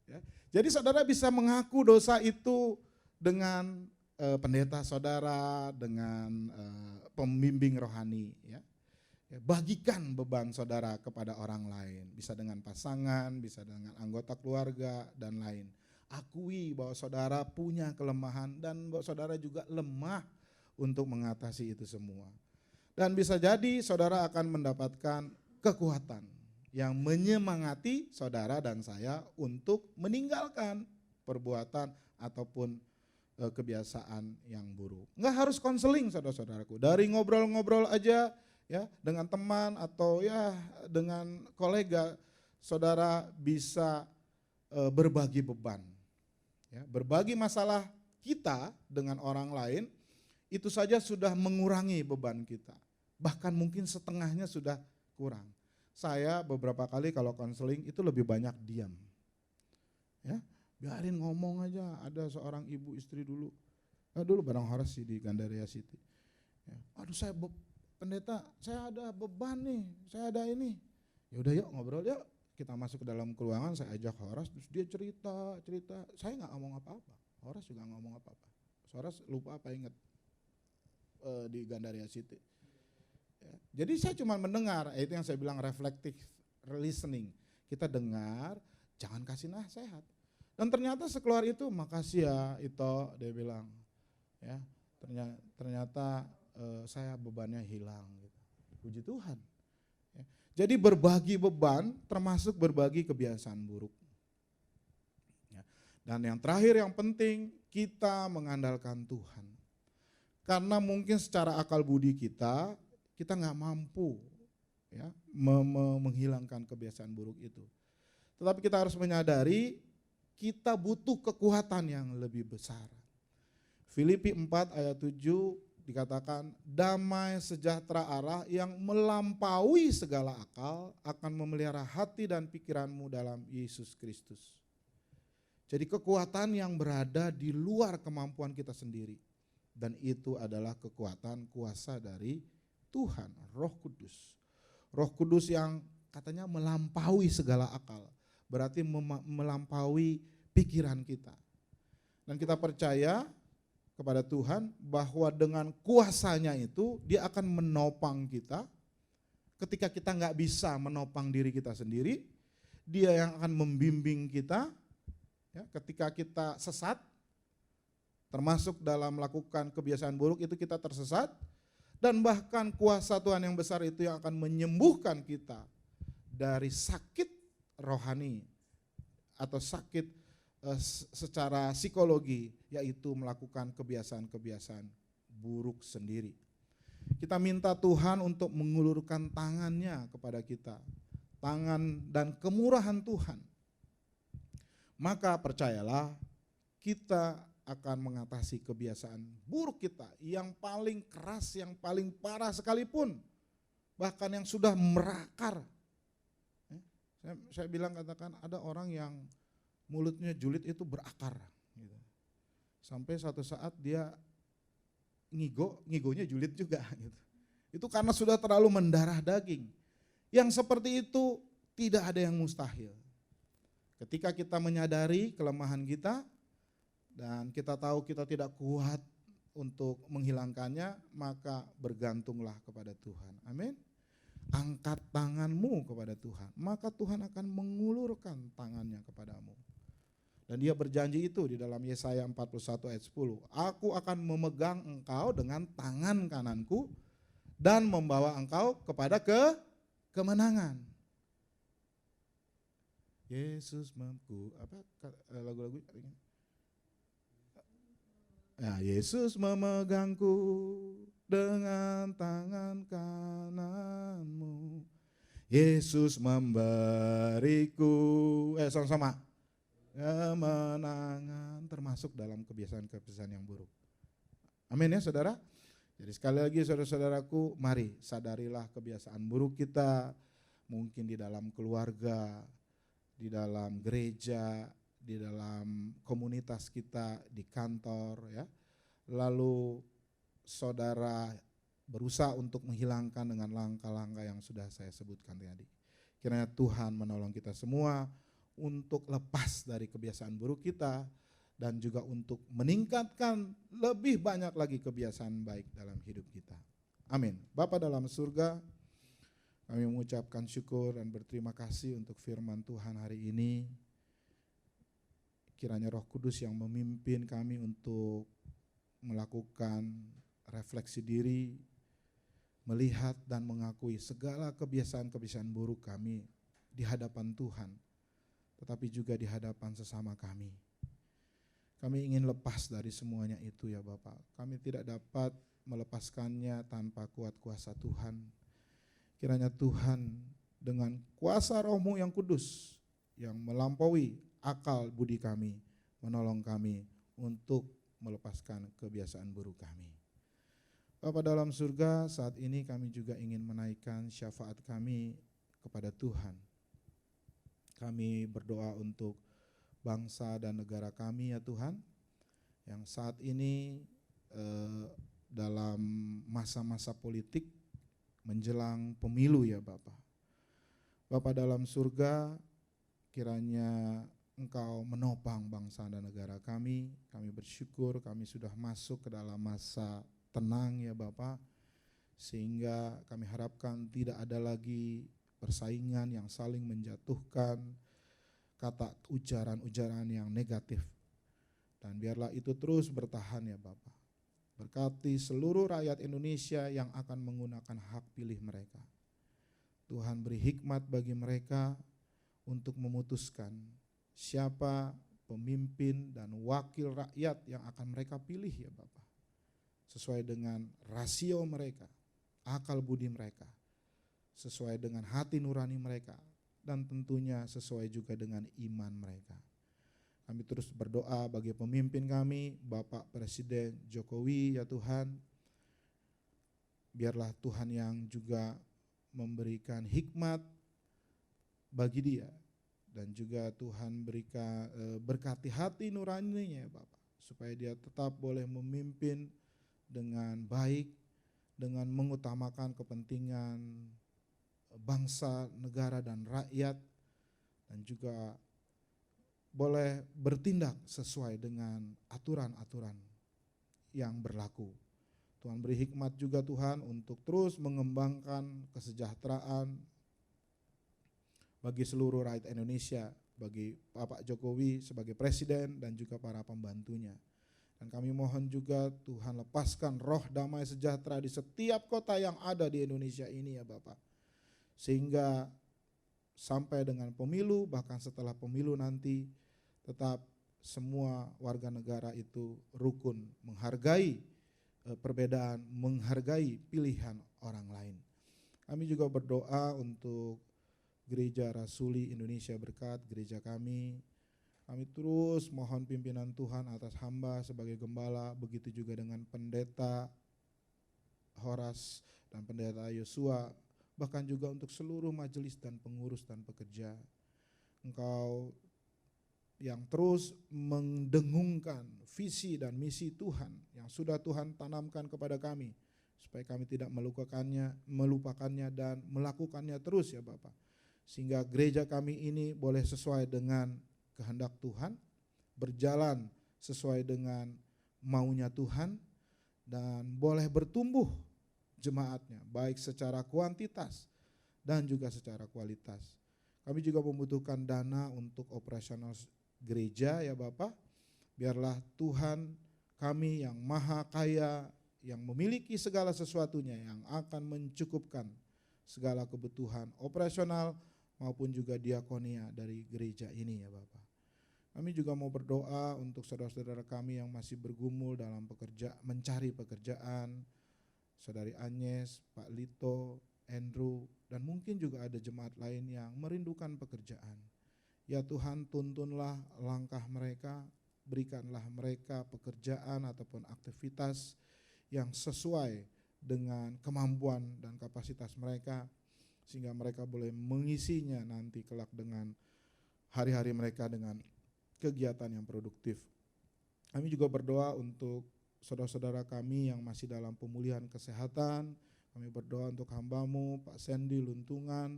Ya. Jadi saudara bisa mengaku dosa itu dengan pendeta saudara, dengan pembimbing rohani ya. Bagikan beban saudara kepada orang lain, bisa dengan pasangan, bisa dengan anggota keluarga dan lain. Akui bahwa saudara punya kelemahan dan bahwa saudara juga lemah untuk mengatasi itu semua. Dan bisa jadi saudara akan mendapatkan kekuatan yang menyemangati saudara dan saya untuk meninggalkan perbuatan ataupun kebiasaan yang buruk. Enggak harus konseling saudara-saudaraku, dari ngobrol-ngobrol aja ya dengan teman atau ya dengan kolega, saudara bisa berbagi beban. Ya, berbagi masalah kita dengan orang lain itu saja sudah mengurangi beban kita. Bahkan mungkin setengahnya sudah kurang. Saya beberapa kali kalau konseling itu lebih banyak diam. Ya, biarin ngomong aja. Ada seorang ibu istri dulu bareng Horas sih di Gandaria City. Ya, aduh pendeta, saya ada beban nih, saya ada ini. Yaudah yuk ngobrol yuk, kita masuk ke dalam ruangan, saya ajak Horas, terus dia cerita. Saya nggak ngomong apa-apa, Horas juga nggak ngomong apa-apa. Horas lupa apa inget di Gandaria City. Ya, jadi saya cuma mendengar, itu yang saya bilang reflective listening. Kita dengar, jangan kasih nasihat. Dan ternyata sekeluar itu, makasih ya Ito, dia bilang. Ya, ternyata saya bebannya hilang gitu. Puji Tuhan. Ya. Jadi berbagi beban termasuk berbagi kebiasaan buruk. Ya. Dan yang terakhir yang penting, kita mengandalkan Tuhan. Karena mungkin secara akal budi kita nggak mampu ya, menghilangkan kebiasaan buruk itu. Tetapi kita harus menyadari kita butuh kekuatan yang lebih besar. Filipi 4 ayat 7 dikatakan, damai sejahtera Allah yang melampaui segala akal akan memelihara hati dan pikiranmu dalam Yesus Kristus. Jadi kekuatan yang berada di luar kemampuan kita sendiri. Dan itu adalah kekuatan kuasa dari Tuhan, Roh Kudus. Roh Kudus yang katanya melampaui segala akal. Berarti melampaui pikiran kita. Dan kita percaya kepada Tuhan bahwa dengan kuasanya itu dia akan menopang kita. Ketika kita nggak bisa menopang diri kita sendiri, dia yang akan membimbing kita. Ya, ketika kita sesat, termasuk dalam melakukan kebiasaan buruk itu kita tersesat, dan bahkan kuasa Tuhan yang besar itu yang akan menyembuhkan kita dari sakit rohani atau sakit secara psikologi, yaitu melakukan kebiasaan-kebiasaan buruk sendiri. Kita minta Tuhan untuk mengulurkan tangannya kepada kita, tangan dan kemurahan Tuhan. Maka percayalah, kita akan mengatasi kebiasaan buruk kita yang paling keras, yang paling parah sekalipun, bahkan yang sudah merakar. Saya bilang, katakan ada orang yang mulutnya julid itu berakar, gitu. Sampai suatu saat dia ngigonya julid juga, gitu. Itu karena sudah terlalu mendarah daging. Yang seperti itu tidak ada yang mustahil. Ketika kita menyadari kelemahan kita dan kita tahu kita tidak kuat untuk menghilangkannya, maka bergantunglah kepada Tuhan. Amin. Angkat tanganmu kepada Tuhan, maka Tuhan akan mengulurkan tangannya kepadamu. Dan dia berjanji itu di dalam Yesaya 41 ayat 10. Aku akan memegang engkau dengan tangan kananku dan membawa engkau kepada kemenangan. Yesus mampu, lagu-lagu ini? Ya, Yesus memegangku dengan tangan kananmu. Yesus memberiku, sama-sama, kemenangan, termasuk dalam kebiasaan-kebiasaan yang buruk. Amin ya saudara. Jadi sekali lagi saudara-saudaraku, mari sadarilah kebiasaan buruk kita, mungkin di dalam keluarga, di dalam gereja, di dalam komunitas kita, di kantor ya. Lalu saudara berusaha untuk menghilangkan dengan langkah-langkah yang sudah saya sebutkan tadi. Kiranya Tuhan menolong kita semua untuk lepas dari kebiasaan buruk kita dan juga untuk meningkatkan lebih banyak lagi kebiasaan baik dalam hidup kita. Amin. Bapa dalam surga, kami mengucapkan syukur dan berterima kasih untuk firman Tuhan hari ini. Kiranya Roh Kudus yang memimpin kami untuk melakukan refleksi diri, melihat dan mengakui segala kebiasaan-kebiasaan buruk kami di hadapan Tuhan, tetapi juga di hadapan sesama kami. Kami ingin lepas dari semuanya itu ya Bapak. Kami tidak dapat melepaskannya tanpa kuat kuasa Tuhan. Kiranya Tuhan dengan kuasa Roh-Mu yang kudus, yang melampaui akal budi kami, menolong kami untuk melepaskan kebiasaan buruk kami. Bapa dalam surga, saat ini kami juga ingin menaikkan syafaat kami kepada Tuhan. Kami berdoa untuk bangsa dan negara kami ya Tuhan, yang saat ini dalam masa-masa politik menjelang pemilu ya Bapak. Bapak dalam surga, kiranya Engkau menopang bangsa dan negara kami. Kami bersyukur kami sudah masuk ke dalam masa tenang ya Bapak, sehingga kami harapkan tidak ada lagi persaingan yang saling menjatuhkan, kata ujaran-ujaran yang negatif. Dan biarlah itu terus bertahan ya Bapak. Berkati seluruh rakyat Indonesia yang akan menggunakan hak pilih mereka. Tuhan beri hikmat bagi mereka untuk memutuskan siapa pemimpin dan wakil rakyat yang akan mereka pilih ya Bapak. Sesuai dengan rasio mereka, akal budi mereka, sesuai dengan hati nurani mereka, dan tentunya sesuai juga dengan iman mereka. Kami terus berdoa bagi pemimpin kami, Bapak Presiden Jokowi ya Tuhan. Biarlah Tuhan yang juga memberikan hikmat bagi dia, dan juga Tuhan berikan berkati hati nuraninya ya Bapak, supaya dia tetap boleh memimpin dengan baik, dengan mengutamakan kepentingan bangsa, negara dan rakyat, dan juga boleh bertindak sesuai dengan aturan-aturan yang berlaku. Tuhan beri hikmat juga Tuhan untuk terus mengembangkan kesejahteraan bagi seluruh rakyat Indonesia, bagi Bapak Jokowi sebagai presiden dan juga para pembantunya. Dan kami mohon juga Tuhan lepaskan roh damai sejahtera di setiap kota yang ada di Indonesia ini ya Bapak. Sehingga sampai dengan pemilu, bahkan setelah pemilu nanti, tetap semua warga negara itu rukun, menghargai perbedaan, menghargai pilihan orang lain. Kami juga berdoa untuk Gereja Rasuli Indonesia Berkat, gereja kami. Kami terus mohon pimpinan Tuhan atas hamba sebagai gembala, begitu juga dengan pendeta Horas dan pendeta Yosua, bahkan juga untuk seluruh majelis dan pengurus dan pekerja. Engkau yang terus mendengungkan visi dan misi Tuhan yang sudah Tuhan tanamkan kepada kami, supaya kami tidak melupakannya dan melakukannya terus ya Bapak. Sehingga gereja kami ini boleh sesuai dengan kehendak Tuhan, berjalan sesuai dengan maunya Tuhan, dan boleh bertumbuh jemaatnya, baik secara kuantitas dan juga secara kualitas. Kami juga membutuhkan dana untuk operasional gereja ya Bapak. Biarlah Tuhan kami yang maha kaya, yang memiliki segala sesuatunya, yang akan mencukupkan segala kebutuhan operasional maupun juga diakonia dari gereja ini ya Bapak. Kami juga mau berdoa untuk saudara-saudara kami yang masih bergumul dalam mencari pekerjaan, Saudari Agnes, Pak Lito, Andrew, dan mungkin juga ada jemaat lain yang merindukan pekerjaan. Ya Tuhan, tuntunlah langkah mereka, berikanlah mereka pekerjaan ataupun aktivitas yang sesuai dengan kemampuan dan kapasitas mereka, sehingga mereka boleh mengisinya nanti kelak dengan hari-hari mereka dengan kegiatan yang produktif. Kami juga berdoa untuk saudara-saudara kami yang masih dalam pemulihan kesehatan. Kami berdoa untuk hamba-Mu, Pak Sandy Luntungan.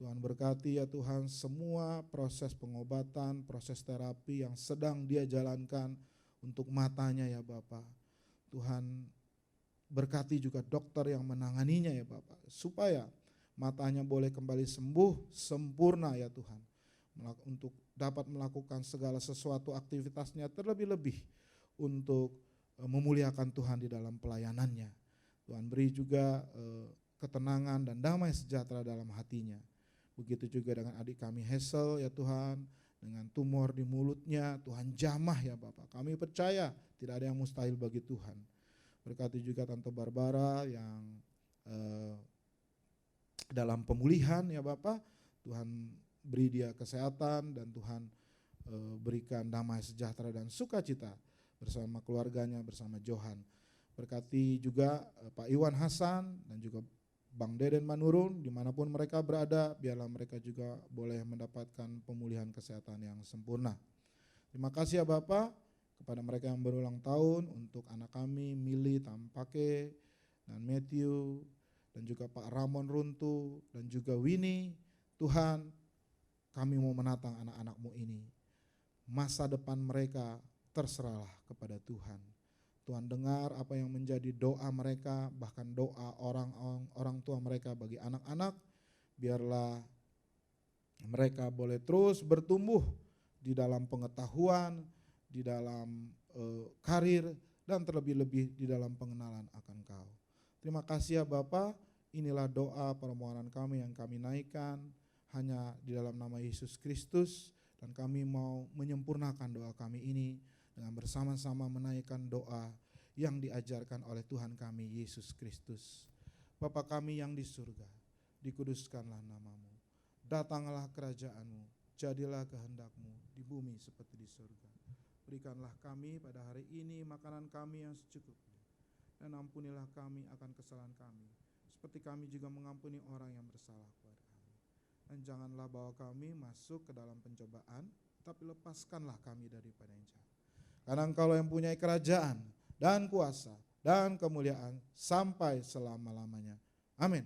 Tuhan berkati ya Tuhan semua proses pengobatan, proses terapi yang sedang dia jalankan untuk matanya ya Bapak. Tuhan berkati juga dokter yang menanganinya ya Bapak, supaya matanya boleh kembali sembuh sempurna ya Tuhan, untuk dapat melakukan segala sesuatu aktivitasnya, terlebih-lebih untuk memuliakan Tuhan di dalam pelayanannya. Tuhan beri juga ketenangan dan damai sejahtera dalam hatinya. Begitu juga dengan adik kami Hazel ya Tuhan, dengan tumor di mulutnya, Tuhan jamah ya Bapak. Kami percaya tidak ada yang mustahil bagi Tuhan. Berkati juga Tante Barbara yang dalam pemulihan ya Bapak, Tuhan beri dia kesehatan dan Tuhan berikan damai sejahtera dan sukacita bersama keluarganya, bersama Johan. Berkati juga Pak Iwan Hasan dan juga Bang Deden Manurun, dimanapun mereka berada, biarlah mereka juga boleh mendapatkan pemulihan kesehatan yang sempurna. Terima kasih ya Bapak kepada mereka yang berulang tahun, untuk anak kami Mili Tampake dan Matthew, dan juga Pak Ramon Runtu dan juga Winnie. Tuhan, kami mau menatang anak-anak-Mu ini. Masa depan mereka terserahlah kepada Tuhan. Tuhan dengar apa yang menjadi doa mereka, bahkan doa orang tua mereka bagi anak-anak. Biarlah mereka boleh terus bertumbuh di dalam pengetahuan, di dalam karir, dan terlebih-lebih di dalam pengenalan akan Kau. Terima kasih ya Bapa, inilah doa permohonan kami yang kami naikkan hanya di dalam nama Yesus Kristus, dan kami mau menyempurnakan doa kami ini dengan bersama-sama menaikkan doa yang diajarkan oleh Tuhan kami Yesus Kristus. Bapa kami yang di surga, dikuduskanlah nama-Mu, datanglah kerajaan-Mu, jadilah kehendak-Mu di bumi seperti di surga. Berikanlah kami pada hari ini makanan kami yang secukupnya, dan ampunilah kami akan kesalahan kami, seperti kami juga mengampuni orang yang bersalah kepada kami. Dan janganlah bawa kami masuk ke dalam pencobaan, tapi lepaskanlah kami daripada yang jahat. Karena Engkau yang punya kerajaan dan kuasa dan kemuliaan sampai selama-lamanya. Amin.